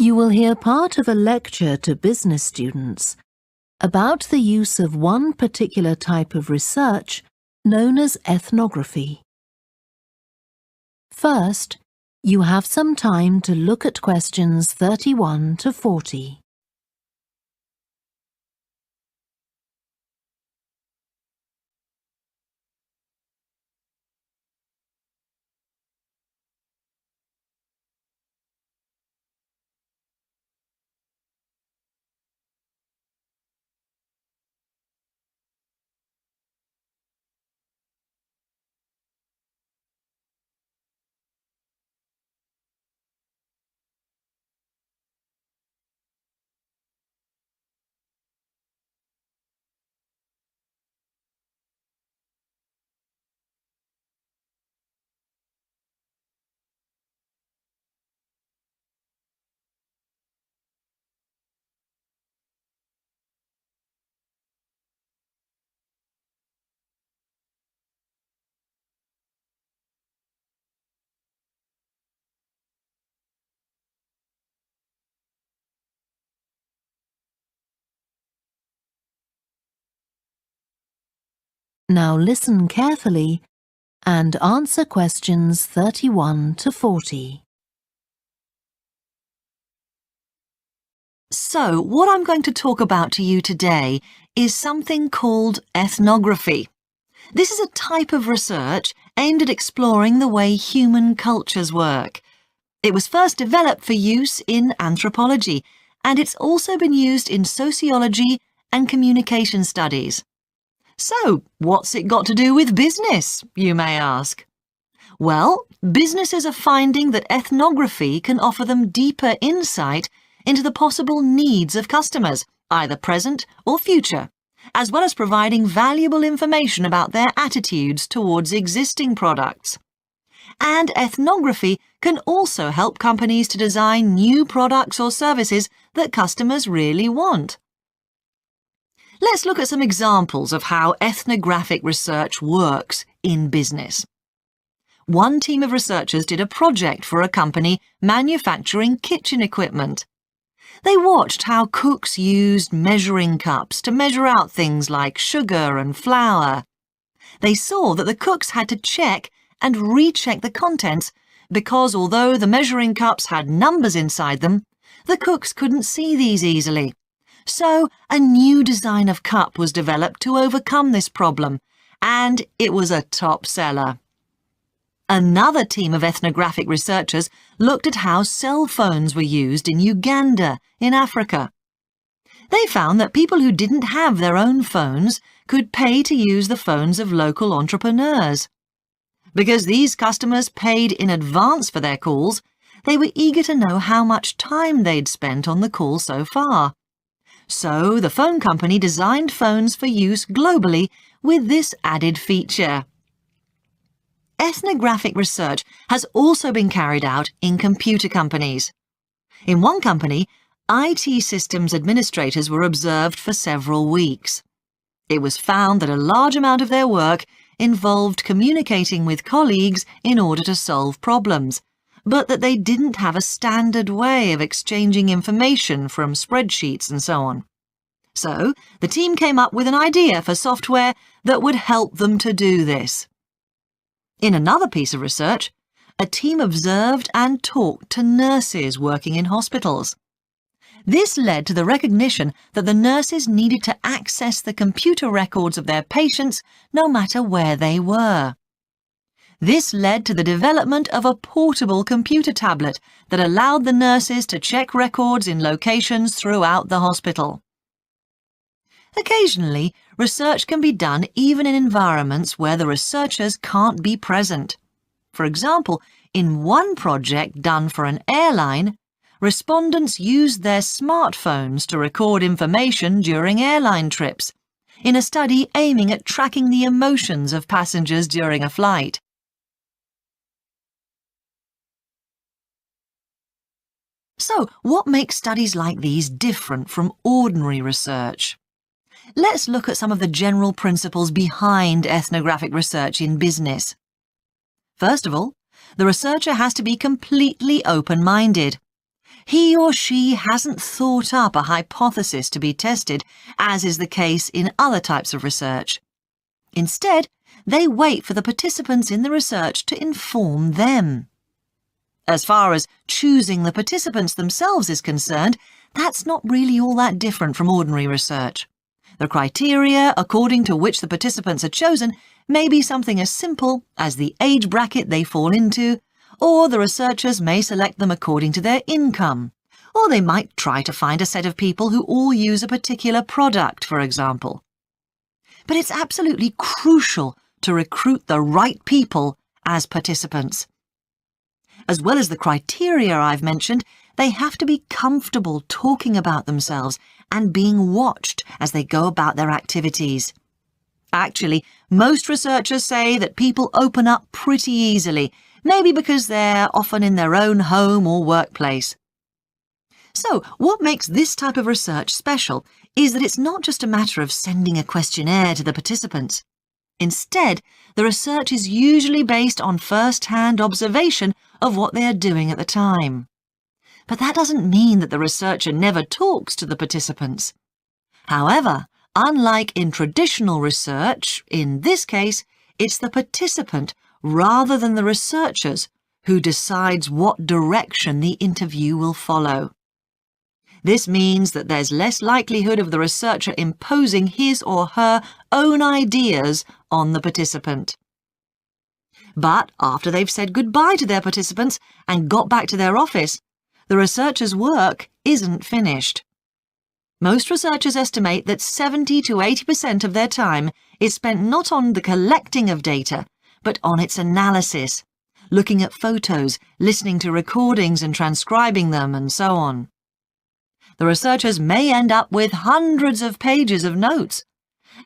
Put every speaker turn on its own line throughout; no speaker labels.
You will hear part of a lecture to business students about the use of one particular type of research known as ethnography. First, you have some time to look at questions 31 to 40. Now listen carefully and answer questions 31 to 40.
So, what I'm going to talk about to you today is something called ethnography. This is a type of research aimed at exploring the way human cultures work. It was first developed for use in anthropology, and it's also been used in sociology and communication studies. So, what's it got to do with business, you may ask? Well, businesses are finding that ethnography can offer them deeper insight into the possible needs of customers, either present or future, as well as providing valuable information about their attitudes towards existing products. And ethnography can also help companies to design new products or services that customers really want. Let's look at some examples of how ethnographic research works in business. One team of researchers did a project for a company manufacturing kitchen equipment. They watched how cooks used measuring cups to measure out things like sugar and flour. They saw that the cooks had to check and recheck the contents because although the measuring cups had numbers inside them, the cooks couldn't see these easily. So a new design of cup was developed to overcome this problem, and it was a top seller. Another team of ethnographic researchers looked at how cell phones were used in Uganda, in Africa. They found that people who didn't have their own phones could pay to use the phones of local entrepreneurs. Because these customers paid in advance for their calls, they were eager to know how much time they'd spent on the call so far. So the phone company designed phones for use globally with this added feature. Ethnographic research has also been carried out in computer companies. In one company, IT systems administrators were observed for several weeks. It was found that a large amount of their work involved communicating with colleagues in order to solve problems, but that they didn't have a standard way of exchanging information from spreadsheets and so on. So, the team came up with an idea for software that would help them to do this. In another piece of research, a team observed and talked to nurses working in hospitals. This led to the recognition that the nurses needed to access the computer records of their patients no matter where they were. This led to the development of a portable computer tablet that allowed the nurses to check records in locations throughout the hospital. Occasionally, research can be done even in environments where the researchers can't be present. For example, in one project done for an airline, respondents used their smartphones to record information during airline trips, in a study aiming at tracking the emotions of passengers during a flight. So, what makes studies like these different from ordinary research? Let's look at some of the general principles behind ethnographic research in business. First of all, the researcher has to be completely open-minded. He or she hasn't thought up a hypothesis to be tested, as is the case in other types of research. Instead, they wait for the participants in the research to inform them. As far as choosing the participants themselves is concerned, that's not really all that different from ordinary research. The criteria according to which the participants are chosen may be something as simple as the age bracket they fall into, or the researchers may select them according to their income, or they might try to find a set of people who all use a particular product, for example. But it's absolutely crucial to recruit the right people as participants. As well as the criteria I've mentioned, they have to be comfortable talking about themselves and being watched as they go about their activities. Actually, most researchers say that people open up pretty easily, maybe because they're often in their own home or workplace. So, what makes this type of research special is that it's not just a matter of sending a questionnaire to the participants. Instead, the research is usually based on first-hand observation of what they are doing at the time. But that doesn't mean that the researcher never talks to the participants. However, unlike in traditional research, in this case, it's the participant rather than the researchers who decides what direction the interview will follow. This means that there's less likelihood of the researcher imposing his or her own ideas on the participant. But after they've said goodbye to their participants and got back to their office, the researcher's work isn't finished. Most researchers estimate that 70 to 80% of their time is spent not on the collecting of data, but on its analysis, looking at photos, listening to recordings and transcribing them, and so on. The researchers may end up with hundreds of pages of notes.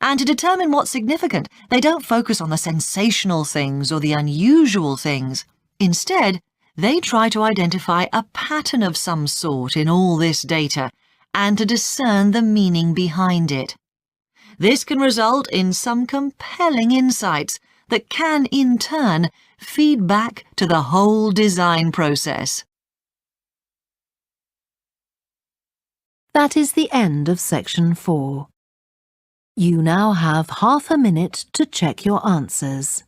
And to determine what's significant, they don't focus on the sensational things or the unusual things. Instead, they try to identify a pattern of some sort in all this data and to discern the meaning behind it. This can result in some compelling insights that can, in turn, feed back to the whole design process.
That is the end of section 4. You now have half a minute to check your answers.